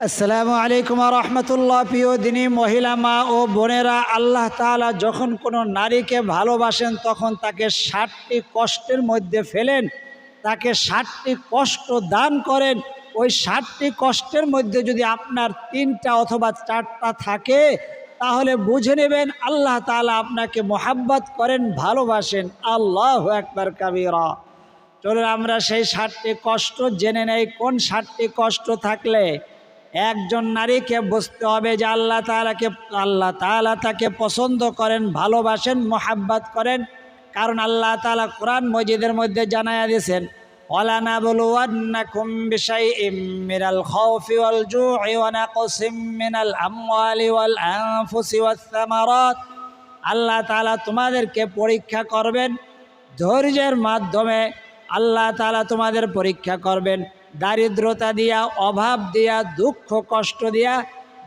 আসসালামু আলাইকুম ওয়া রাহমাতুল্লাহ। প্রিয় দিনী মহিলা মা ও বোনেরা, আল্লাহ তাআলা যখন কোনো নারীকে ভালোবাসেন তখন তাকে 60টি কষ্টের মধ্যে ফেলেন, তাকে 60টি কষ্ট দান করেন। ওই 60টি কষ্টের মধ্যে যদি আপনার 3টা অথবা 4টা থাকে তাহলে বুঝে নেবেন আল্লাহ তাআলা আপনাকে মোহাব্বত করেন, ভালোবাসেন। আল্লাহু আকবার কাবীরা। চলুন আমরা সেই 60টি কষ্ট জেনে নেই। কোন 60টি কষ্ট থাকলে একজন নারীকে বুঝতে হবে যে আল্লাহ তাআলা তাকে পছন্দ করেন, ভালোবাসেন, মোহাব্বত করেন। কারণ আল্লাহ তাআলা কোরআন মজিদের মধ্যে জানায়া দিয়েছেন, ওয়ালানাবলুওয়ান্নাকুম বিশাইইম মিনাল খাউফি ওয়াল জু'i ওয়া নাকসিম মিনাল আমওয়ালি ওয়াল আনফুসি ওয়াস সামারাত। আল্লাহ তাআলা তোমাদেরকে পরীক্ষা করবেন ধৈর্যের মাধ্যমে। আল্লাহ তাআলা তোমাদের পরীক্ষা করবেন দারিদ্রতা দিয়া, অভাব দিয়া, দুঃখ কষ্ট দিয়া।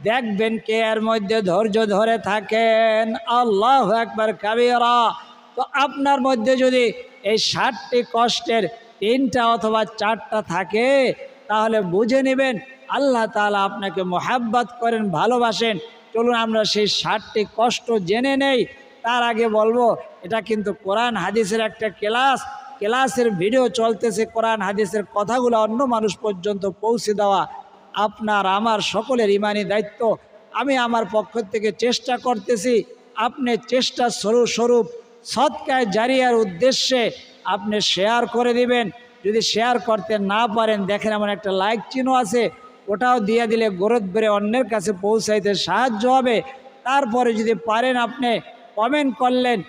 দেখবেন কে এর মধ্যে ধৈর্য ধরে থাকেন। আল্লাহু আকবার কাবীরা। তো আপনার মধ্যে যদি এই 60টি কষ্টের 3টা অথবা 4টা থাকে তাহলে বুঝে নেবেন আল্লাহ তাআলা আপনাকে মোহাব্বত করেন, ভালোবাসেন। চলুন আমরা সেই 60টি কষ্ট জেনে নেই। তার আগে বলবো, এটা কিন্তু কোরআন হাদিসের একটা ক্লাসের ভিডিও চলতেছে। কোরআন হাদিসের কথাগুলো অন্য মানুষ পর্যন্ত পৌঁছে দেওয়া আপনার আমার সকলের ইমানি দায়িত্ব। আমি আমার পক্ষ থেকে চেষ্টা করতেছি, আপনি চেষ্টা স্বরূপ সদকায়ে জারিয়ার উদ্দেশ্যে আপনি শেয়ার করে দিবেন। যদি শেয়ার করতে না পারেন, দেখেন এমন একটা লাইক চিহ্ন আছে, ওটাও দিয়ে দিলে গরদ বেড়ে অন্যের কাছে পৌঁছাইতে সাহায্য হবে। তারপরে যদি পারেন আপনি কমেন্ট করলেন,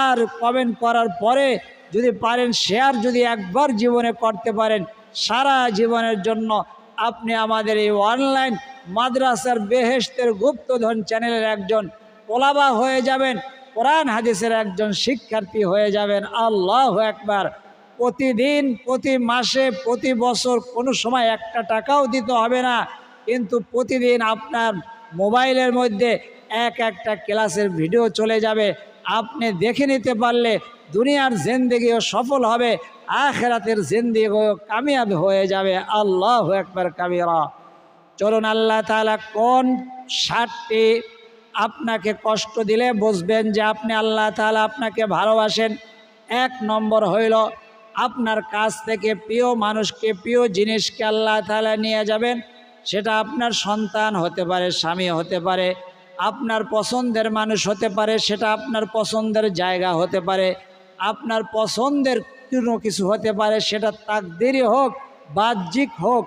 আর কমেন্ট করার পরে যদি পারেন শেয়ার যদি একবার জীবনে করতে পারেন, সারা জীবনের জন্য আপনি আমাদের এই অনলাইন মাদ্রাসার বেহেশতের গুপ্তধন চ্যানেলের একজন তোলাবা হয়ে যাবেন, কোরআন হাদিসের একজন শিক্ষার্থী হয়ে যাবেন। আল্লাহু আকবার। প্রতিদিন, প্রতি মাসে, প্রতি বছর কোনো সময় একটা টাকাও দিতে হবে না, কিন্তু প্রতিদিন আপনার মোবাইলের মধ্যে একটা ক্লাসের ভিডিও চলে যাবে। আপনি দেখে নিতে পারলে দুনিয়ার জিন্দেগিও সফল হবে, আখিরাতের জিন্দেগিও কামিয়াব হয়ে যাবে। আল্লাহু আকবার কাবীরা। চলুন আল্লাহ তাআলা কোন 60টি আপনাকে কষ্ট দিলে বুঝবেন যে আপনি আল্লাহ তাআলা আপনাকে ভালোবাসেন। 1 নম্বর হইল, আপনার কাছ থেকে প্রিয় মানুষকে, প্রিয় জিনিসকে আল্লাহ তাআলা নিয়ে যাবেন। সেটা আপনার সন্তান হতে পারে, স্বামী হতে পারে, আপনার পছন্দের মানুষ হতে পারে, সেটা আপনার পছন্দের জায়গা হতে পারে, আপনার পছন্দের কোনো কিছু হতে পারে, সেটা তাকদীরি হোক, বাহ্যিক হোক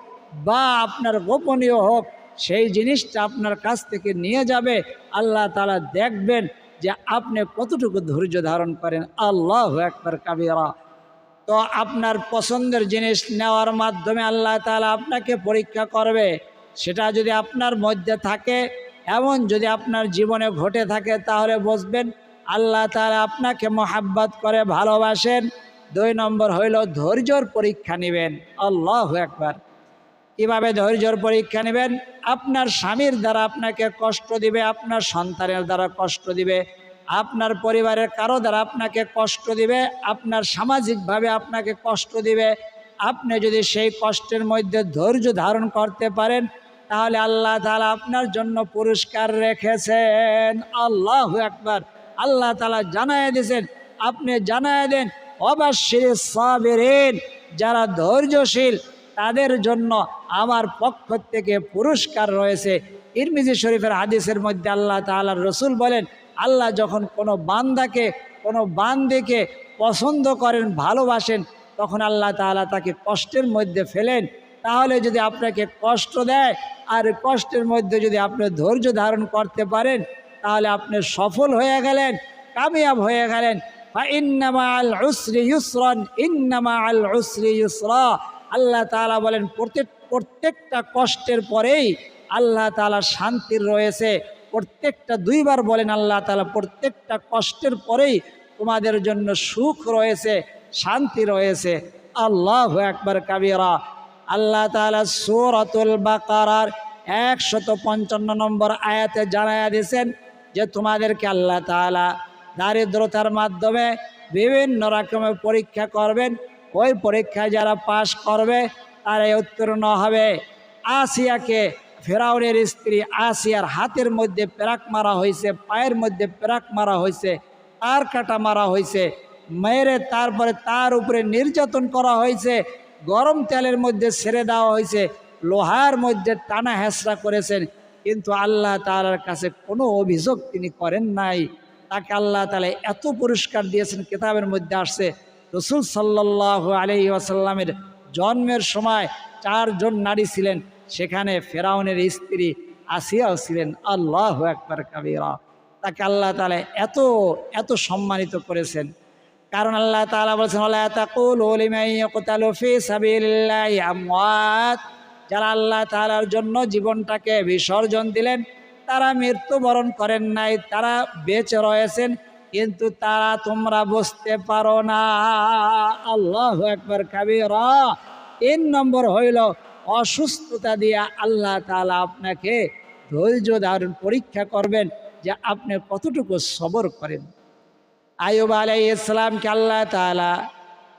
বা আপনার গোপনীয় হোক। সেই জিনিসটা আপনার কাছ থেকে নিয়ে যাবে। আল্লাহ তাআলা দেখবেন যে আপনি কতটুকু ধৈর্য ধারণ করেন। আল্লাহু আকবার কাবীরা। তো আপনার পছন্দের জিনিস নেওয়ার মাধ্যমে আল্লাহ তাআলা আপনাকে পরীক্ষা করবে। সেটা যদি আপনার মধ্যে থাকে, এমন যদি আপনার জীবনে ঘটে থাকে, তাহলে বুঝবেন আল্লাহ তাআলা আপনাকে মোহাব্বত করে, ভালোবাসেন। 2 নম্বর হইল ধৈর্যর পরীক্ষা নেবেন। আল্লাহু আকবার। কিভাবে ধৈর্যর পরীক্ষা নেবেন? আপনার স্বামীর দ্বারা আপনাকে কষ্ট দিবে, আপনার সন্তানের দ্বারা কষ্ট দিবে, আপনার পরিবারের কারো দ্বারা আপনাকে কষ্ট দিবে, আপনার সামাজিকভাবে আপনাকে কষ্ট দিবে। আপনি যদি সেই কষ্টের মধ্যে ধৈর্য ধারণ করতে পারেন তাহলে আল্লাহ তাআলা আপনার জন্য পুরস্কার রেখেছেন। আল্লাহু আকবার। আল্লাহ তাআলা জানায় দিয়েছেন, আপনি জানায় দেন, ওয়াবাশশিরিস সাবিরিন, যারা ধৈর্যশীল তাদের জন্য আমার পক্ষ থেকে পুরস্কার রয়েছে। তিরমিজি শরীফের হাদিসের মধ্যে আল্লাহ তাআলার রাসূল বলেন, আল্লাহ যখন কোনো বান্দাকে, কোনো বান্দিকে পছন্দ করেন, ভালোবাসেন, তখন আল্লাহ তাআলা তাকে কষ্টের মধ্যে ফেলেন। তাহলে যদি আপনাকে কষ্ট দেয় আর কষ্টের মধ্যে যদি আপনি ধৈর্য ধারণ করতে পারেন তাহলে আপনি সফল হয়ে গেলেন, কামিয়াব হয়ে গেলেন। ফাইন্না মাআল উসরি ইউসরান, ইন্না মাআল উসরি ইউসরা। আল্লাহ তাআলা বলেন প্রত্যেকটা কষ্টের পরেই আল্লাহ তাআলা শান্তির রয়েছে। প্রত্যেকটা, 2 বার বলেন আল্লাহ তাআলা, প্রত্যেকটা কষ্টের পরেই তোমাদের জন্য সুখ রয়েছে, শান্তি রয়েছে। আল্লাহু আকবার কাবীরা। আল্লাহ তাআলা সূরাতুল বাকারার 155 নম্বর আয়াতে জানায়া দিয়েছেন যে তোমাদেরকে আল্লাহ তাআলা দারিদ্রতার মাধ্যমে বিভিন্ন রকমের পরীক্ষা করবেন। ওই পরীক্ষায় যারা পাশ করবে তারাই উত্তীর্ণ হবে। আসিয়াকে ফেরাউনের স্ত্রী আসিয়ার হাতের মধ্যে পেরাক মারা হয়েছে, পায়ের মধ্যে পেরাক মারা হয়েছে, তার কাটা মারা হয়েছে, মেরে তারপরে তার উপরে নির্যাতন করা হয়েছে, গরম তেলের মধ্যে ছেড়ে দেওয়া হয়েছে, লোহার মধ্যে টানা হেঁচড়া করেছেন, কিন্তু আল্লাহ তাআলার কাছে কোনো অভিযোগ তিনি করেন নাই। তাকে আল্লাহ তাআলা এত পুরস্কার দিয়েছেন, কিতাবের মধ্যে আসছে রাসূল সাল্লাল্লাহু আলাইহি ওয়াসাল্লামের জন্মের সময় 4 জন নারী ছিলেন, সেখানে ফেরাউনের স্ত্রী আসিয়াও ছিলেন। আল্লাহু আকবার কাবীরা। তাকে আল্লাহ তাআলা এত এত সম্মানিত করেছেন, কারণ আল্লাহ তাআলা বলেছেন ওয়ালা তাকুলু লিমান ইয়াকতালু ফি সাবিলিল্লাহি আমওয়াত, যারা আল্লাহ তাআলার জন্য জীবনটাকে বিসর্জন দিলেন তারা মৃত্যুবরণ করেন নাই, তারা বেঁচে রয়েছেন, কিন্তু তারা তোমরা বুঝতে পারো না। আল্লাহু আকবার কাবীরা। 3 নম্বর হইল অসুস্থতা দিয়া আল্লাহ তাআলা আপনাকে ধৈর্য ধারণ পরীক্ষা করবেন যে আপনি কতটুকু সবর করেন। আইয়ুব আলাইহিস সালামকে আল্লাহ তাআলা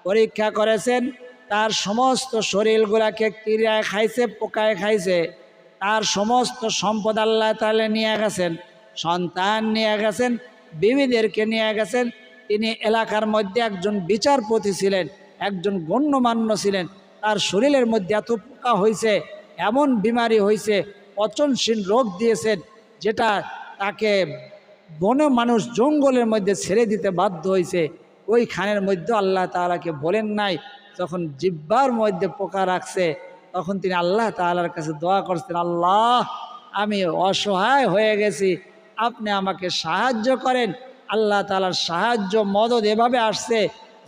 পরীক্ষা করেছেন, তার সমস্ত শরীরগুলাকে কিড়ায় খাইছে, পোকায় খাইছে, তার সমস্ত সম্পদ আল্লাহ তাআলা নিয়ে গেছেন, সন্তান নিয়ে গেছেন, বিবিদেরকে নিয়ে গেছেন। তিনি এলাকার মধ্যে একজন বিচারপতি ছিলেন, একজন গণ্যমান্য ছিলেন, তার শরীরের মধ্যে এত পোকা হয়েছে, এমন বিমারি হয়েছে, পচনশীল রোগ দিয়েছেন, যেটা তাকে বনে মানুষ জঙ্গলের মধ্যে ছেড়ে দিতে বাধ্য হয়েছে। ওই খানের মধ্যে আল্লাহ তাআলাকে বলেন নাই, যখন জিহ্বার মধ্যে পোকা রাখছে তখন তিনি আল্লাহ তাআলার কাছে দোয়া করছেন, আল্লাহ আমি অসহায় হয়ে গেছি, আপনি আমাকে সাহায্য করেন। আল্লাহ তাআলার সাহায্য মদদ এভাবে আসছে,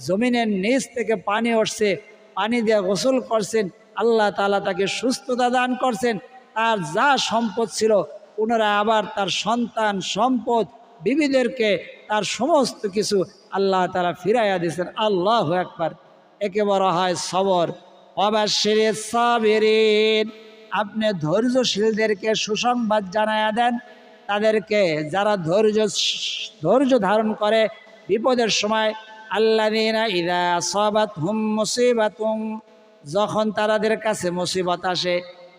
জমিনের নিচ থেকে পানি উঠছে, পানি দিয়ে গোসল করছেন, আল্লাহ তাআলা তাকে সুস্থতা দান করছেন, তার যা সম্পদ ছিল পুনরায় আবার তার সন্তান সম্পদ বিবিদেরকে তার সমস্ত কিছু আল্লাহ তাআলা ফিরাইয়া দিয়েছেন। আল্লাহু আকবার। একে বলা হয় সবর। ওয়াবাশশিরিস সাবিরিন, আপনি ধৈর্যশীলদেরকে সুসংবাদ জানায়া দেন, তাদেরকে যারা ধৈর্য ধারণ করে বিপদের সময়। আল্লাযীনা ইযা আসাবাতহুম মুসিবাতুন, যখন তাদের কাছে মুসিবত আসে,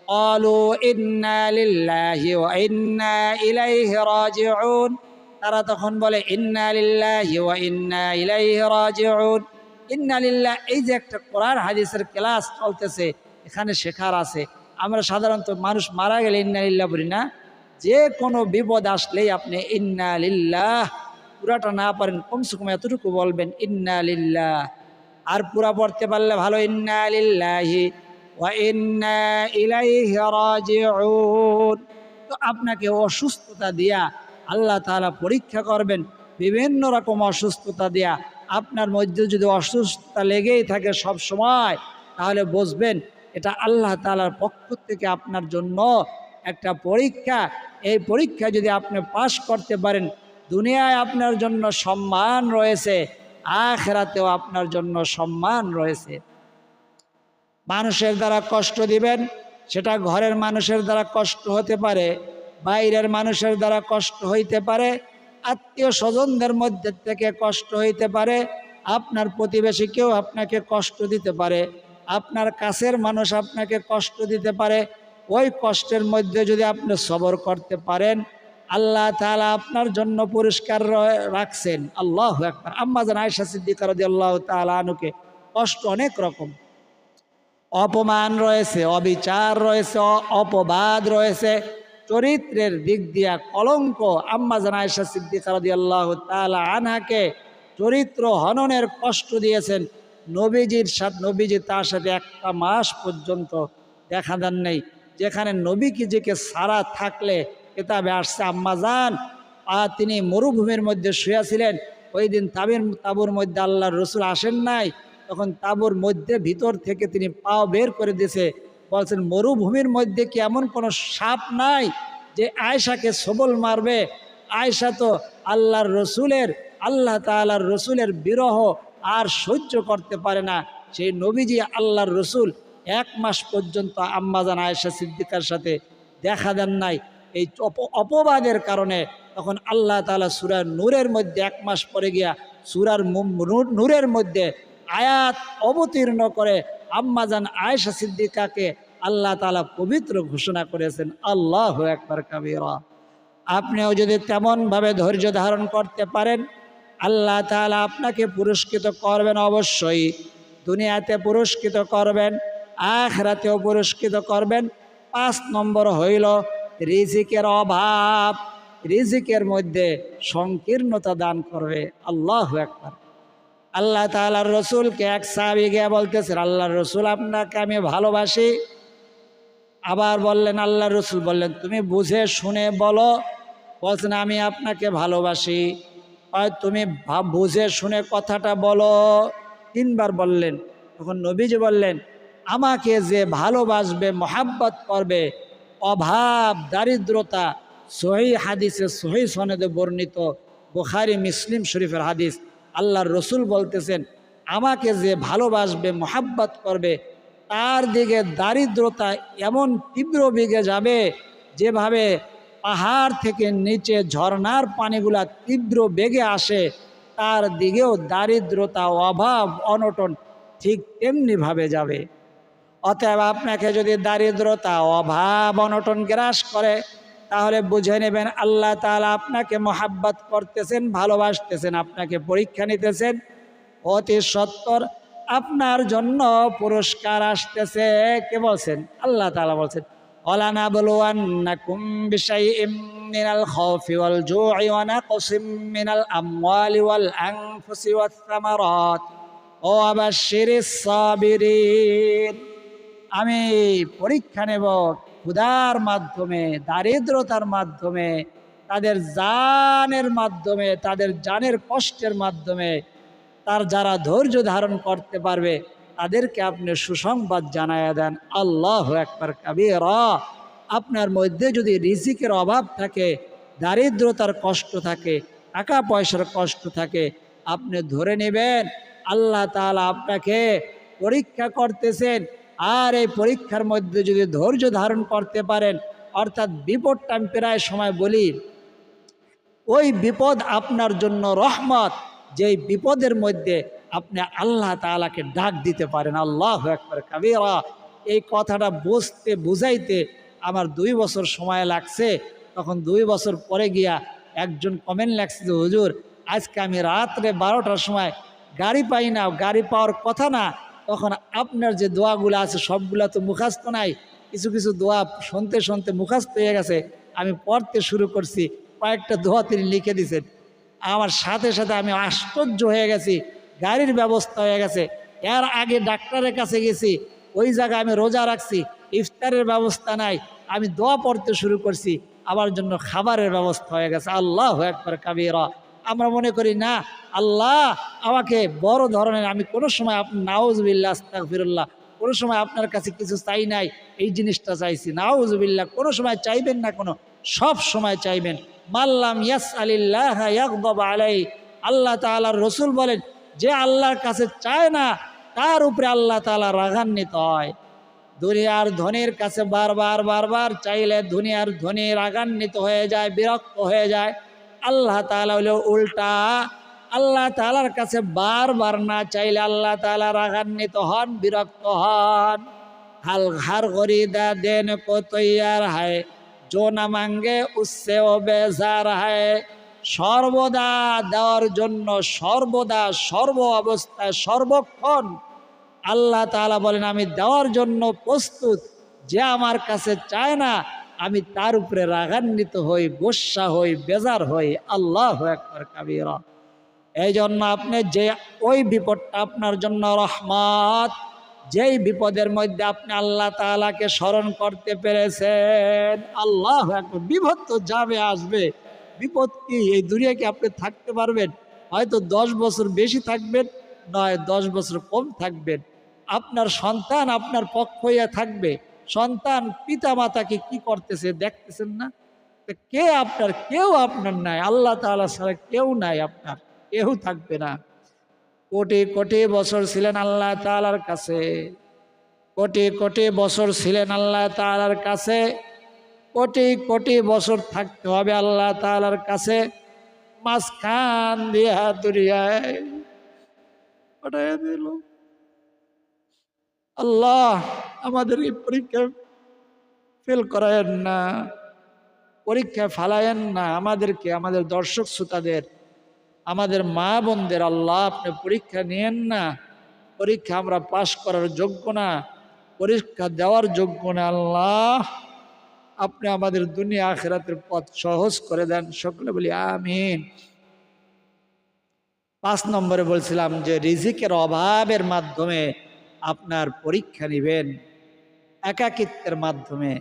ক্বালু ইন্না লিল্লাহি ওয়া ইন্না ইলাইহি রাজিউন, তারা তখন বলে ইন্না লিল্লাহি ওয়া ইন্না ইলাইহি রাজিউন। ইন্না লিল্লাহ, এই যে একটা কোরআন হাদিসের ক্লাস চলতেছে, এখানে শেখার আছে। আমরা সাধারণত মানুষ মারা গেলে ইন্না লিল্লাহ বলি না, যে কোনো বিপদ আসলেই আপনি ইন্না লিল্লাহ, পুরাটা না পারেন কমসে কম এতটুকু বলবেন ইন্না লিল্লাহ, আর পুরা পড়তে পারলে ভালো ইন্না লিল্লাহি ওয়া ইন্না ইলাইহি রাজিউন। তো আপনাকে অসুস্থতা দিয়া আল্লাহ তাআলা পরীক্ষা করবেন, বিভিন্ন রকম অসুস্থতা দিয়া। আপনার মধ্যে যদি অসুস্থতা লেগেই থাকে সব সময়, তাহলে বুঝবেন এটা আল্লাহ তাআলার পক্ষ থেকে আপনার জন্য একটা পরীক্ষা। এই পরীক্ষা যদি আপনি পাশ করতে পারেন, দুনিয়ায় আপনার জন্য সম্মান রয়েছে, আখিরাতেও আপনার জন্য সম্মান রয়েছে। মানুষের দ্বারা কষ্ট দিবেন, সেটা ঘরের মানুষের দ্বারা কষ্ট হতে পারে, বাইরের মানুষের দ্বারা কষ্ট হইতে পারে, আত্মীয় স্বজনদের মধ্যে থেকে কষ্ট হইতে পারে, আপনার প্রতিবেশী কেউ আপনাকে কষ্ট দিতে পারে, আপনার কাছের মানুষ আপনাকে কষ্ট দিতে পারে। ওই কষ্টের মধ্যে যদি আপনি সবর করতে পারেন, আল্লাহ তাআলা আপনার জন্য পুরস্কার রাখছেন। আল্লাহু আকবার। আম্মা জান আয়েশা সিদ্দিকা রাদিয়াল্লাহু তাআলা আনহুকে কষ্ট অনেক রকম, অপমান রয়েছে, অবিচার রয়েছে, অপবাদ রয়েছে, চরিত্রের দিক দিয়া কলঙ্ক। আম্মা জান আয়েশা সিদ্দিকা রাদিয়াল্লাহু তাআলা আনহাকে চরিত্র হননের কষ্ট দিয়েছেন। নবীজি তার সাথে 1 মাস পর্যন্ত দেখা দেন নেই, যেখানে নবীজিকে সারা থাকলে কিতাবে আসছে আম্মা জান তিনি মরুভূমির মধ্যে শুয়েছিলেন। ওই দিন তাঁবুর মধ্যে আল্লাহর রাসূল আসেন নাই, তখন তাঁবুর মধ্যে ভিতর থেকে তিনি পাও বের করে দিয়েছে, বলছেন মরুভূমির মধ্যে কি এমন কোনো সাপ নাই যে আয়েশাকে সবল মারবে? আয়েশা তো আল্লাহর রসুলের, আল্লাহ তাআলার রসুলের বিরহ আর সহ্য করতে পারে না। সেই নবীজি আল্লাহর রসুল 1 মাস পর্যন্ত আম্মা জান আয়েশা সিদ্দিকার সাথে দেখা দেন নাই। এই অপবাদের কারণে তখন আল্লাহ তাআলা সূরা নূরের মধ্যে 1 মাস পরে গিয়া সূরার নূরের মধ্যে আয়াত অবতীর্ণ করে আম্মা জান আয়েশা সিদ্দিকাকে আল্লাহ তাআলা পবিত্র ঘোষণা করেছেন। আল্লাহু আকবার কাবীরা। আপনিও যদি তেমনভাবে ধৈর্য ধারণ করতে পারেন, আল্লাহ তাআলা আপনাকে পুরস্কৃত করবেন অবশ্যই। দুনিয়াতে পুরস্কৃত করবেন, আখিরাতেও পুরস্কৃত করবেন। 5 নম্বর হইল রিজিকের অভাব, রিজিকের মধ্যে সংকীর্ণতা দান করবে। আল্লাহু আকবার। আল্লাহ তাআলার রসুলকে এক সাহাবী গিয়ে বলতেছেন, আল্লাহর রসুল আপনাকে আমি ভালোবাসি। আবার বললেন, আল্লাহর রসুল বললেন, তুমি বুঝে শুনে বলো। বলছেন, আমি আপনাকে ভালোবাসি। তুমি বুঝে শুনে কথাটা বলো। 3 বার বললেন। তখন নবীজি বললেন, আমাকে যে ভালোবাসবে, মহাব্বত করবে, অভাব দারিদ্রতা, সহিহ হাদিসে সহিহ সনদে বর্ণিত, বুখারী মুসলিম শরীফের হাদিস। আল্লাহর রসুল বলতেছেন, আমাকে যে ভালোবাসবে, মহাব্বত করবে, তার দিকে দারিদ্রতা এমন তীব্র বেগে যাবে যেভাবে পাহাড় থেকে নিচে ঝর্ণার পানিগুলা তীব্র বেগে আসে, তার দিকেও দারিদ্রতা, অভাব, অনটন ঠিক তেমনিভাবে যাবে। অতএব আপনাকে যদি দারিদ্রতা, অভাব, অনটন গ্রাস করে, তাহলে বুঝে নেবেন আল্লাহ তাআলা আপনাকে মহাব্বত করতেছেন, ভালোবাসতেছেন, আপনাকে পরীক্ষা নিতেছেন। অতি সত্বর আপনার জন্য পুরস্কার আসতেছে। কে বলছেন? আল্লাহ তাআলা বলছেন, ওয়ালানাবলুওয়ান্নাকুম বিশাইইম মিনাল খাউফি ওয়াল জু'i ওয়া নাকসিম মিনাল আমওয়ালি ওয়াল আনফুসি ওয়াস সামারাত ওয়া বাশশিরিস সাবিরিন। আমি পরীক্ষা নেব ক্ষুধার মাধ্যমে, দারিদ্রতার মাধ্যমে, তাদের জানের মাধ্যমে, তাদের জানের কষ্টের মাধ্যমে। তার যারা ধৈর্য ধারণ করতে পারবে তাদেরকে আপনি সুসংবাদ জানায়া দেন। আল্লাহু আকবার কাবীরা। আপনার মধ্যে যদি রিজিকের অভাব থাকে, দারিদ্রতার কষ্ট থাকে, টাকা পয়সার কষ্ট থাকে, আপনি ধরে নেবেন আল্লাহ তাআলা আপনাকে পরীক্ষা করতেছেন। আর এই পরীক্ষার মধ্যে যদি ধৈর্য ধারণ করতে পারেন, অর্থাৎ বিপদটা আমি প্রায় সময় বলি, ওই বিপদ আপনার জন্য রহমত, যেই বিপদের মধ্যে আপনি আল্লাহ তাআলাকে ডাক দিতে পারেন। আল্লাহু আকবার কাবীরা। এই কথাটা বুঝাইতে আমার 2 বছর সময় লাগছে। তখন 2 বছর পরে গিয়া একজন কমেন্ট লাগছে যে, হুজুর আজকে আমি রাত্রে 12টার সময় গাড়ি পাই না, গাড়ি পাওয়ার কথা না। তখন আপনার যে দোয়াগুলো আছে সবগুলা তো মুখস্থ নাই, কিছু কিছু দোয়া শুনতে শুনতে মুখস্থ হয়ে গেছে। আমি পড়তে শুরু করছি, কয়েকটা দোয়া তিনি লিখে দিয়েছেন। আমার সাথে সাথে আমি আশ্চর্য হয়ে গেছি। গাড়ির ব্যবস্থা হয়ে গেছে। এর আগে ডাক্তারের কাছে গেছি, ওই জায়গায় আমি রোজা রাখছি, ইফতারের ব্যবস্থা নাই। আমি দোয়া পড়তে শুরু করছি, আমার জন্য খাবারের ব্যবস্থা হয়ে গেছে। আল্লাহু আকবার কাবীরা। আমরা মনে করি না, আল্লাহ আমাকে বড় ধরনের, আমি কোনো সময় আপনি নাউজুবিল্লাহ আস্তাগফিরুল্লাহ, কোনো সময় আপনার কাছে কিছু চাই নাই, এই জিনিসটা চাইছি। নাউজুবিল্লাহ, কোনো সময় চাইবেন না, কোনো সব সময় চাইবেন। মাল্লাম ইয়াসআলিল্লাহ ইয়াগদাব আলাইহি। আল্লাহ তাআলার রসুল বলেন, যে আল্লাহর কাছে চায় না তার উপরে আল্লাহ তাআলা রাগান্বিত হয়। দুনিয়ার ধনীর কাছে বারবার চাইলে দুনিয়ার ধনী রাগান্বিত হয়ে যায়, বিরক্ত হয়ে যায়। আল্লাহ তাআলা হলো উল্টা। আল্লাহ তাআলার কাছে বারবার না চাইলে আল্লাহ তাআলা রাগান্বিত হন, বিরক্ত হন। হাল ঘর গরিদা দেন কো তৈয়ার হয়, जो ना मांगे उससे वो बेजार है। সর্বদা দেওয়ার জন্য, সর্বদা, সর্ব অবস্থায়, সর্বক্ষণ আল্লাহ তাআলা বলেন আমি দেওয়ার জন্য প্রস্তুত। যে আমার কাছে চায় না আমি তার উপরে রাগান্বিত হই, গোসা হই, বেজার হই। আল্লাহু আকবার কাবীরা। এই জন্য আপনি যে ওই বিপদটা আপনার জন্য রহমত, যেই বিপদের মধ্যে আপনি আল্লাহ তাআলাকে স্মরণ করতে পেরেছেন। আল্লাহু আকবার। বিপদ তো যাবে, আসবে। বিপদ কি, এই দুনিয়াকে আপনি থাকতে পারবেন? হয়তো 10 বছর বেশি থাকবেন, নয় 10 বছর কম থাকবেন। আপনার সন্তান আপনার পক্ষ হইয়া থাকবে। সন্তান পিতা মাতাকে কি করতেছে দেখতেছেন না? কে আপনার? কেউ আপনার নাই। আল্লাহ তাআলা ছাড়া কেউ নাই আপনার, কেউ থাকবে না। কোটি কোটি বছর ছিলেন আল্লাহ তাআলার কাছে, কোটি কোটি বছর ছিলেন আল্লাহ তাআলার কাছে, কোটি কোটি বছর থাকতে হবে আল্লাহ তাআলার কাছে। মাঝখান দিয়া দুনিয়ায় পাঠাইয়া দিল। আল্লাহ আমাদের এই পরীক্ষা ফেল করায়েন না, পরীক্ষা ফালায়েন না আমাদেরকে, আমাদের দর্শক শ্রোতাদের, আমাদের মা বোনদের। আল্লাহ আপনি পরীক্ষা নিয়েন না, পরীক্ষা আমরা পাশ করার যোগ্য না, পরীক্ষা দেওয়ার যোগ্য না। আল্লাহ আপনি আমাদের দুনিয়া আখিরাতের পথ সহজ করে দেন, সকলে বলি আমিন। 5 নম্বরে বলছিলাম যে রিজিকের অভাবের মাধ্যমে আপনার পরীক্ষা নেবেন, একাকিত্বের মাধ্যমে।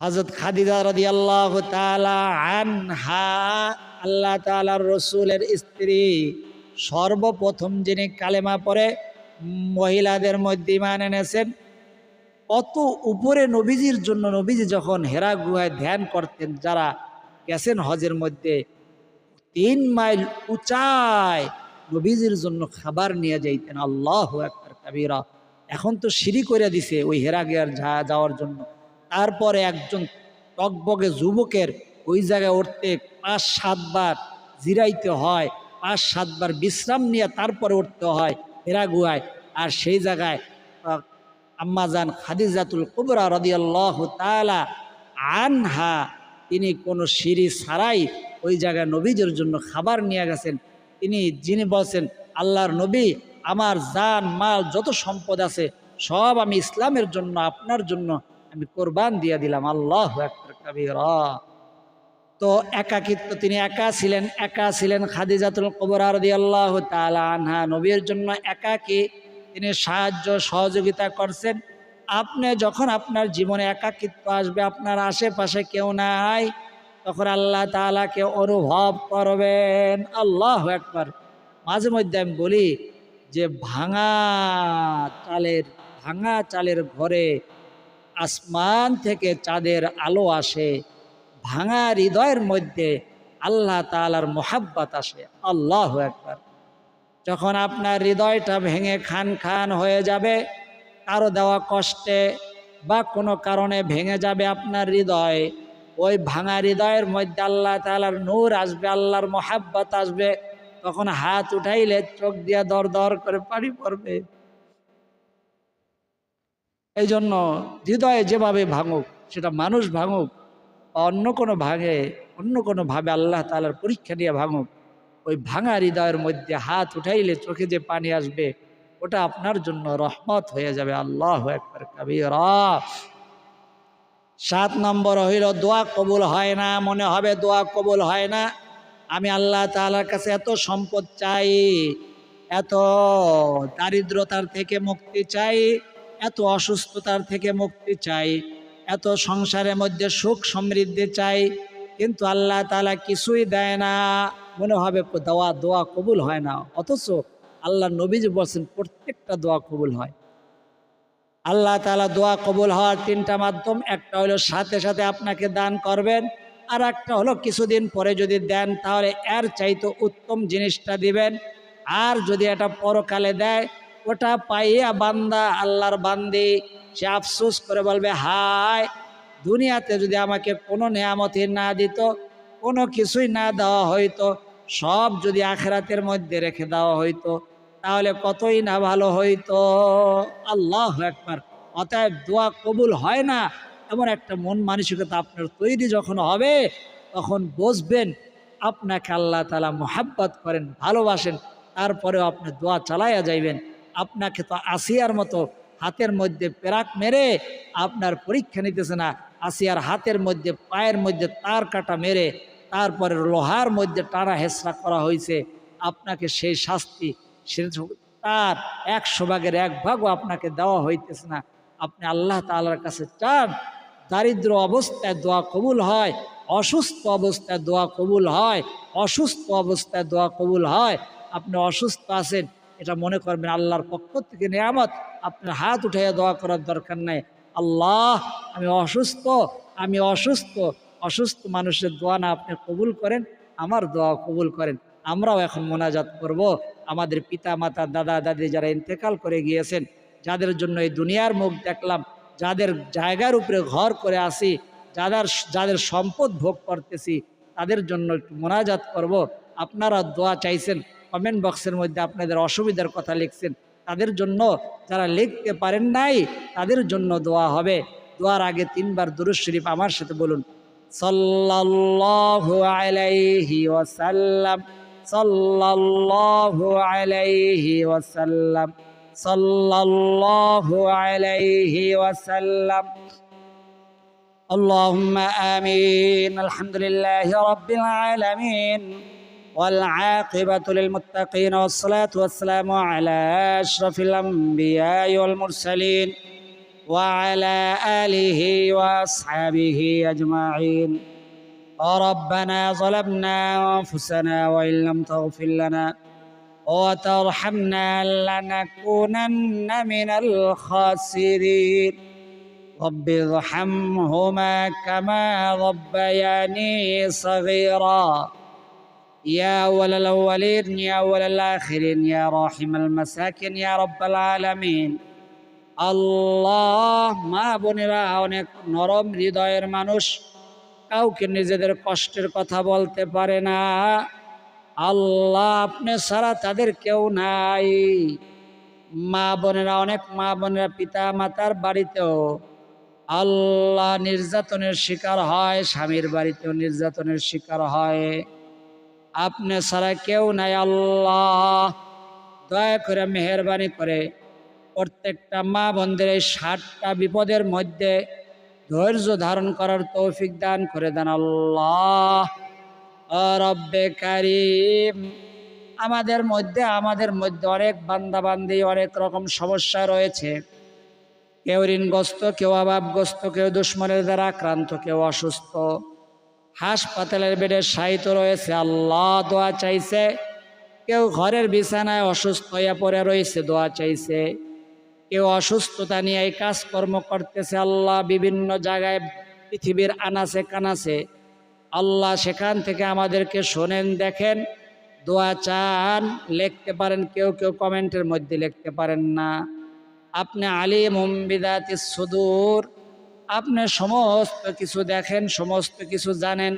হযরত খাদিজা রাদিয়াল্লাহু তাআলা আনহা, আল্লাহ তাআলার রাসূলের স্ত্রী, সর্বপ্রথম যিনি কালেমা পড়ে মহিলাদের মধ্যে ঈমান এনেছেন। কত উপরে নবীজির জন্য, নবীজি যখন হেরা গুহায় ধ্যান করতেন, যারা গেছেন হজের মধ্যে 3 মাইল উঁচায় নবীজির জন্য খাবার নিয়ে যাইতেন। আল্লাহু আকবার কাবীরা। এখন তো সিঁড়ি করে দিছে ওই হেরা গুহার যাওয়ার জন্য। তারপরে একজন টকবগে যুবকের ওই জায়গায় উঠতে 5-7 বার জিরাইতে হয়, 5-7 বার বিশ্রাম নিয়ে তারপরে উঠতে হয় হেরা গুহায়। আর সেই জায়গায় আম্মাজান খাদিজাতুল কুবরা রাদিয়াল্লাহু তাআলা আনহা, তিনি কোনো সিঁড়ি ছাড়াই ওই জায়গায় নবীজির জন্য খাবার নিয়ে গেছেন। যিনি বলছেন, আল্লাহর নবী, আমার জান মাল যত সম্পদ আছে সব আমি ইসলামের জন্য, আপনার জন্য আমি কোরবান দিয়ে দিলাম। আল্লাহু আকবার কাবীরা। তো একাকিত্ব, তিনি একা ছিলেন খাদিজাতুল কুবরা রাদিয়াল্লাহু তাআলা আনহা, নবীর জন্য একাকী তিনি সাহায্য সহযোগিতা করছেন। আপনি যখন আপনার জীবনে একাকিত্ব আসবে, আপনার আশেপাশে কেউ নাই, তখন আল্লাহ তাআলাকে অনুভব করবেন। আল্লাহু আকবার। মাঝে মধ্যে আমি বলি যে ভাঙা চালের ঘরে আসমান থেকে চাঁদের আলো আসে, ভাঙা হৃদয়ের মধ্যে আল্লাহ তাআলার মোহাব্বত আসে। আল্লাহু আকবার। যখন আপনার হৃদয়টা ভেঙে খান খান হয়ে যাবে, কারো দেওয়া কষ্টে বা কোনো কারণে ভেঙে যাবে আপনার হৃদয়, ওই ভাঙা হৃদয়ের মধ্যে আল্লাহ তাআলার নূর আসবে, আল্লাহর মোহাব্বত আসবে। তখন হাত উঠাইলে চোখ দিয়ে দর দর করে পানি পড়বে। এই জন্য হৃদয়ে যেভাবে ভাঙুক, সেটা মানুষ ভাঙুক বা অন্য কোনো ভাবে আল্লাহ তাআলার পরীক্ষা নিয়ে ভাঙুক, ওই ভাঙা হৃদয়ের মধ্যে হাত উঠাইলে চোখে যে পানি আসবে, ওটা আপনার জন্য রহমত হয়ে যাবে। আল্লাহু আকবার কাবীরা। 7 নম্বর হইল দোয়া কবুল হয় না। মনে হবে দোয়া কবুল হয় না, আমি আল্লাহ তাআলার কাছে এত সম্পদ চাই, এত দারিদ্রতার থেকে মুক্তি চাই, এত অসুস্থতার থেকে মুক্তি চাই, এত সংসারের মধ্যে সুখ সমৃদ্ধি চাই, কিন্তু আল্লাহ তাআলা কিছুই দেয় না। মনে হবে দোয়া কবুল হয় না। অথচ আল্লাহ নবীজি বলছেন প্রত্যেকটা দোয়া কবুল হয়। আল্লাহ তাআলা দোয়া কবুল হওয়ার 3টা মাধ্যম। একটা হলো সাথে সাথে আপনাকে দান করবেন, আর একটা হলো কিছুদিন পরে যদি দেন তাহলে এর চাইতে উত্তম জিনিসটা দিবেন। আর যদি এটা পরকালে দেয়, ওটা পাইয়া বান্দা, আল্লাহর বান্দি, সে আফসোস করে বলবে, হায়, দুনিয়াতে যদি আমাকে কোনো নেয়ামতই না দিত, কোনো কিছুই না দেওয়া হইতো, সব যদি আখিরাতের মধ্যে রেখে দেওয়া হইতো, তাহলে কতই না ভালো হইতো। আল্লাহু আকবার। অতএব দোয়া কবুল হয় না এমন একটা মন মানসিকতা আপনার তৈরি যখন হবে, তখন বুঝবেন আপনাকে আল্লাহ তাআলা মোহাব্বত করেন, ভালোবাসেন। তারপরেও আপনি দোয়া চালাইয়া যাইবেন। আপনাকে তো আসিয়ার মতো হাতের মধ্যে পেরাক মেরে আপনার পরীক্ষা নিতেছে না, আসিয়ার হাতের মধ্যে পায়ের মধ্যে তার কাটা মেরে তারপরে লোহার মধ্যে টানা হেঁচড়া করা হয়েছে। আপনাকে সেই শাস্তি, তার 100 ভাগের 1 ভাগও আপনাকে দেওয়া হইতেছে না। আপনি আল্লাহ তাআলার কাছে চান, দারিদ্র অবস্থায় দোয়া কবুল হয়, অসুস্থ অবস্থায় দোয়া কবুল হয়, অসুস্থ অবস্থায় দোয়া কবুল হয়। আপনি অসুস্থ আছেন, এটা মনে করবেন আল্লাহর পক্ষ থেকে নিয়ামত। আপনার হাত উঠাইয়া দোয়া করার দরকার নাই, আল্লাহ আমি অসুস্থ মানুষের দোয়া না আপনি কবুল করেন, আমার দোয়া কবুল করেন। আমরাও এখন মোনাজাত করব। আমাদের পিতা মাতা, দাদা দাদি যারা ইন্তেকাল করে গিয়েছেন, যাদের জন্য এই দুনিয়ার মুখ দেখলাম, যাদের জায়গার উপরে ঘর করে আসি, যাদের সম্পদ ভোগ করতেছি, তাদের জন্য একটু মোনাজাত করব। আপনারা দোয়া চাইছেন, কমেন্ট বক্সের মধ্যে আপনাদের অসুবিধার কথা লিখছেন, তাদের জন্য, যারা লিখতে পারেন নাই তাদের জন্য দোয়া হবে। দোয়ার আগে 3 বার দুরূদ শরীফ আমার সাথে বলুন, সাল্লাল্লাহু আলাইহি ওয়াসাল্লাম, সাল্লাল্লাহু আলাইহি ওয়াসাল্লাম, সাল্লাল্লাহু আলাইহি ওয়াসাল্লাম। اللهم آمين. الحمد لله رب العالمين والعاقبة للمتقين والصلاة والسلام على أشرف الأنبياء والمرسلين وعلى آله وأصحابه أجمعين. ربنا ظلمنا أنفسنا وإن لم تغفر لنا وترحمنا لنكونن من الخاسرين. رب ارحمهما كما ربياني صغيرا. يا أول الأولين يا أول الآخرين يا راحم المساكين يا رب العالمين. আল্লাহ, মা বোনেরা অনেক নরম হৃদয়ের মানুষ, কাউকে নিজেদের কষ্টের কথা বলতে পারে না। আল্লাহ, আপনি ছাড়া তাদের কেউ নাই। মা বোনেরা, অনেক মা বোনেরা পিতা মাতার বাড়িতেও আল্লাহ নির্যাতনের শিকার হয়, স্বামীর বাড়িতেও নির্যাতনের শিকার হয়। আপনি ছাড়া কেউ নাই। আল্লাহ, দয়া করে মেহেরবানি করে প্রত্যেকটা মা বোনদের এই 7টা বিপদের মধ্যে ধৈর্য ধারণ করার তৌফিক দান করে দেন। আল্লাহ রব্বে কারীম, আমাদের মধ্যে অনেক বান্দাবান্দি অনেক রকম সমস্যা রয়েছে। কেউ ঋণগ্রস্ত, কেউ অভাবগ্রস্ত, কেউ দুশ্মনের দ্বারা আক্রান্ত, কেউ অসুস্থ, হাসপাতালের বেডে শায়িত রয়েছে। আল্লাহ, দোয়া চাইছে। কেউ ঘরের বিছানায় অসুস্থ হয়ে পড়ে রয়েছে, দোয়া চাইছে। কেউ অসুস্থতা নিয়ে এই কাজকর্ম করতেছে। আল্লাহ, বিভিন্ন জায়গায় পৃথিবীর আনাচে কানাচে, আল্লাহ সেখান থেকে আমাদেরকে শোনেন, দেখেন, দোয়া চান, লিখতে পারেন। কেউ কেউ কমেন্টের মধ্যে লিখতে পারেন না। আপনি আলিমুম বিদাতিস সুদূর, আপনি সমস্ত কিছু দেখেন, সমস্ত কিছু জানেন,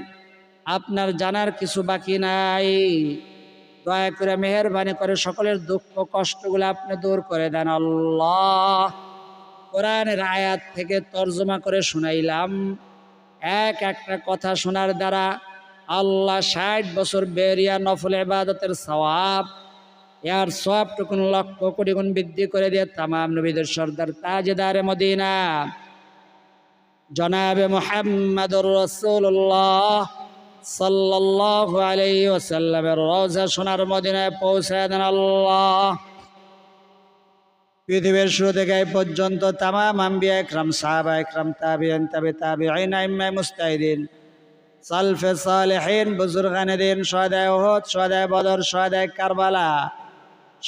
আপনার জানার কিছু বাকি নাই। দয়া করে মেহেরবানি করে সকলের দুঃখ কষ্টগুলো আপনি দূর করে দেন। আল্লাহ, কোরআনের আয়াত থেকে তর্জমা করে শুনাইলাম। একটা কথা শোনার দ্বারা আল্লাহ 60 বছর বেরিয়া নফল ইবাদতের সওয়াব, এর সওয়াবটুকুন লক্ষ কোটি গুণ বৃদ্ধি করে দিয়ে তামাম নবীদের সর্দার তাজদারে মদিনা জনাবে মুহাম্মদুর রাসূলুল্লাহ সাল্লাল্লাহু আলাইহি ওয়াসাল্লামের রওজা সোনার মদিনায় পৌঁছায় দেন। আল্লাহ, পৃথিবীর শুরু থেকে এই পর্যন্ত তামাম আম্বিয়া ইকরাম, সাহাবা ইকরাম, তাবিঈন, তাবে তাবিঈন, আইম্মায়ে মুজতাহিদিন, সালফে সালেহিন, বুজুরগানে দিন, শুহাদায়ে উহুদ, শুহাদায়ে বদর, শুহাদায়ে কারবালা,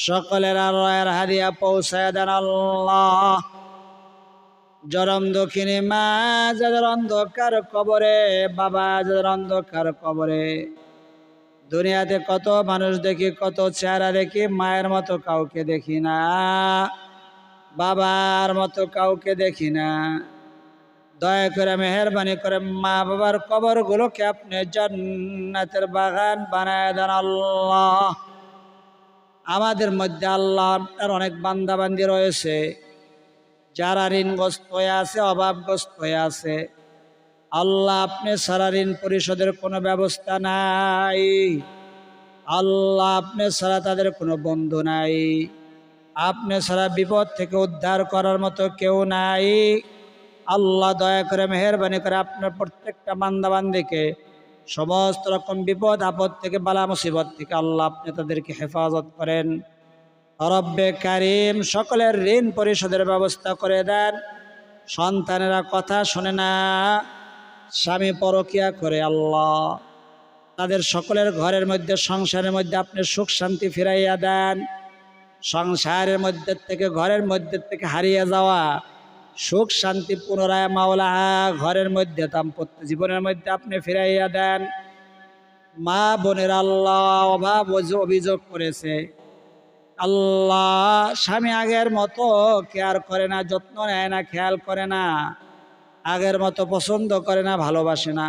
সকলের রয়ের হাদিয়া পৌঁছায় দেন। আল্লাহ, জরম দক্ষিণী মা যাদের অন্ধকার কবরে, বাবা যাদের অন্ধকার কবরে, দুনিয়াতে কত মানুষ দেখি, কত চেহারা দেখি, মায়ের মতো কাউকে দেখি না, বাবার মতো কাউকে দেখি না। দয়া করে মেহেরবানি করে মা বাবার কবরগুলোকে আপনি জান্নাতের বাগান বানায় দেন। আল্লাহ, আমাদের মধ্যে আল্লাহ আপনার অনেক বান্দাবান্দি রয়েছে যারা ঋণগ্রস্ত হয়ে আছে, অভাবগ্রস্ত হয়ে আছে। আল্লাহ, আপনি সারা ঋণ পরিশোধের কোনো ব্যবস্থা নাই। আল্লাহ, আপনি ছাড়া তাদের কোনো বন্ধু নাই। আপনি ছাড়া বিপদ থেকে উদ্ধার করার মতো কেউ নাই। আল্লাহ, দয়া করে মেহেরবানি করে আপনার প্রত্যেকটা বান্দাবান্দিকে সমস্ত রকম বিপদ আপদ থেকে, বালা মুসিবত থেকে আল্লাহ আপনি তাদেরকে হেফাজত করেন। রব্বে কারীম, সকলের ঋণ পরিশোধের ব্যবস্থা করে দেন। সন্তানেরা কথা শোনে না, স্বামী পরকিয়া করে, আল্লাহ তাদের সকলের ঘরের মধ্যে, সংসারের মধ্যে আপনি সুখ শান্তি ফিরাইয়া দেন। সংসারের মধ্যে থেকে, ঘরের মধ্যে থেকে হারিয়ে যাওয়া সুখ শান্তি পুনরায় মাওলা ঘরের মধ্যে, দাম্পত্য জীবনের মধ্যে আপনি ফিরাইয়া দেন। মা বোনের আল্লাহ অভাব অভিযোগ করেছে, আল্লাহ স্বামী আগের মতো কেয়ার করে না, যত্ন নেয় না, খেয়াল করে না, আগের মতো পছন্দ করে না, ভালোবাসে না।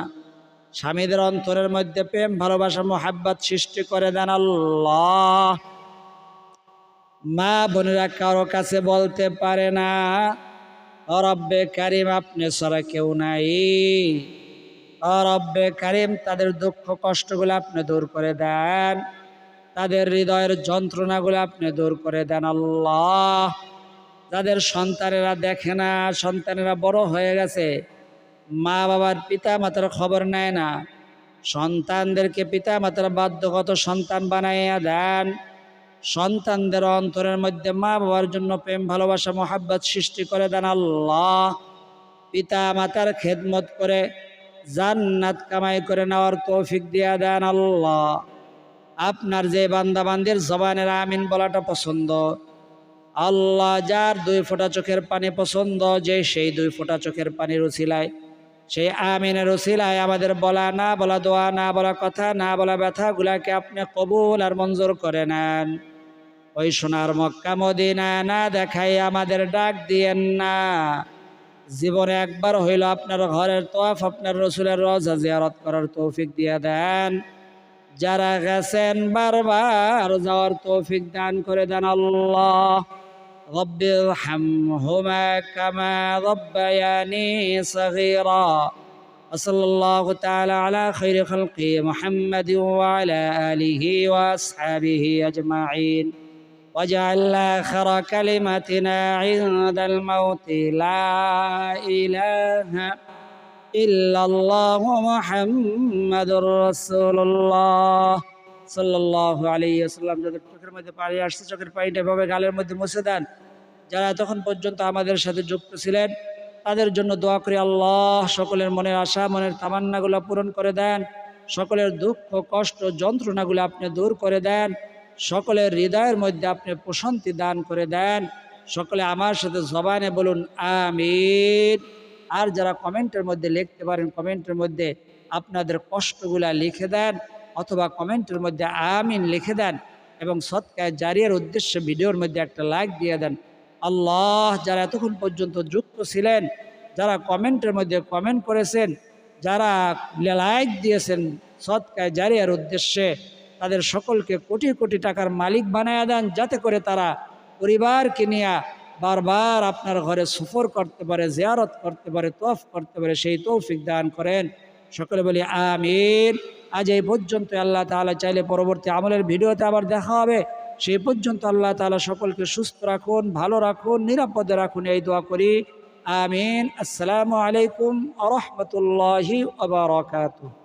স্বামীদের অন্তরের মধ্যে প্রেম ভালোবাসা মোহাব্বত সৃষ্টি করে দেন। আল্লাহ, মা বোনেরা কারো কাছে বলতে পারে না রব্বে কারিম আপনি ছাড়া কেউ নাই। রব্বে কারিম তাদের দুঃখ কষ্টগুলো আপনি দূর করে দেন, তাদের হৃদয়ের যন্ত্রণাগুলো আপনি দূর করে দেন আল্লাহ। যাদের সন্তানেরা দেখে না, সন্তানেরা বড় হয়ে গেছে, মা বাবার পিতা মাতার খবর নেয় না, সন্তানদেরকে পিতা মাতার বাধ্যগত সন্তান বানাইয়া দেন। সন্তানদের অন্তরের মধ্যে মা বাবার জন্য প্রেম ভালোবাসা মোহাব্বত সৃষ্টি করে দেন আল্লাহ। পিতা মাতার খেদমত করে জান্নাত কামাই করে নেওয়ার তৌফিক দিয়া দেন আল্লাহ। আপনার যে বান্দা বান্দির জবানের আমিন বলাটা পছন্দ আল্লাহ, যার 2 ফোঁটা চোখের পানি পছন্দ, যে সেই 2 ফোঁটা চোখের পানির উছিলায়, সেই আমিনের উছিলায় আমাদের বলা না বলা দোয়া না বলা কথা না বলা ব্যথাগুলাকে আপনি কবুল আর মঞ্জুর করে নেন। ওই সোনার মক্কা মদিনা না দেখাই আমাদের ডাক দিয়েন না। জীবনে একবার হইল আপনার ঘরের তওয়াফ, আপনার রসুলের রওজা জিয়ারত করার তৌফিক দিয়ে দেন। যারা গেছেন বারবার যাওয়ার তৌফিক দান করে দেন আল্লাহ। রব্বিরহামহুমা কামা রব্বায়ানি সগীরা। সাল্লাল্লাহু তাআলা আলা খায়রি খালকি মুহাম্মাদিন ওয়া আলা আলিহি ওয়া আসহাবিহি আজমাইন। واجعل آخر كلمتنا عند الموت لا إله إلا الله محمد رسول الله صلى الله عليه وسلم। যাদের চোখের মধ্যে পানি আসছে চোখের পানিটা এভাবে গালের মধ্যে মুছে দেন। যারা এতক্ষণ পর্যন্ত আমাদের সাথে যুক্ত ছিলেন তাদের জন্য দোয়া করি আল্লাহ সকলের মনের আশা মনের তামান্নাগুলো পূরণ করে দেন, সকলের দুঃখ কষ্ট যন্ত্রণাগুলো আপনি দূর করে দেন, সকলের হৃদয়ের মধ্যে আপনি প্রশান্তি দান করে দেন। সকলে আমার সাথে জবানে বলুন আমিন। আর যারা কমেন্টের মধ্যে লিখতে পারেন কমেন্টের মধ্যে আপনাদের কষ্টগুলা লিখে দেন, অথবা কমেন্টের মধ্যে আমিন লিখে দেন এবং সদকায়ে জারিয়ার উদ্দেশ্যে ভিডিওর মধ্যে একটা লাইক দিয়ে দেন। আল্লাহ, যারা এতক্ষণ পর্যন্ত যুক্ত ছিলেন, যারা কমেন্টের মধ্যে কমেন্ট করেছেন, যারা লাইক দিয়েছেন সদকায়ে জারিয়ার উদ্দেশ্যে, তাদের সকলকে কোটি কোটি টাকার মালিক বানায়া দেন, যাতে করে তারা পরিবারকে নিয়ে বারবার আপনার ঘরে সফর করতে পারে, জিয়ারত করতে পারে, তওয়াফ করতে পারে, সেই তৌফিক দান করেন। সকলে বলি আমিন। আজ এই পর্যন্ত। আল্লাহ তাআলা চাইলে পরবর্তী আমলের ভিডিওতে আবার দেখা হবে। সেই পর্যন্ত আল্লাহ তাআলা সকলকে সুস্থ রাখুন, ভালো রাখুন, নিরাপদে রাখুন, এই দোয়া করি আমিন। আসসালামু আলাইকুম ওয়া রাহমাতুল্লাহি ওয়া বারাকাতুহু।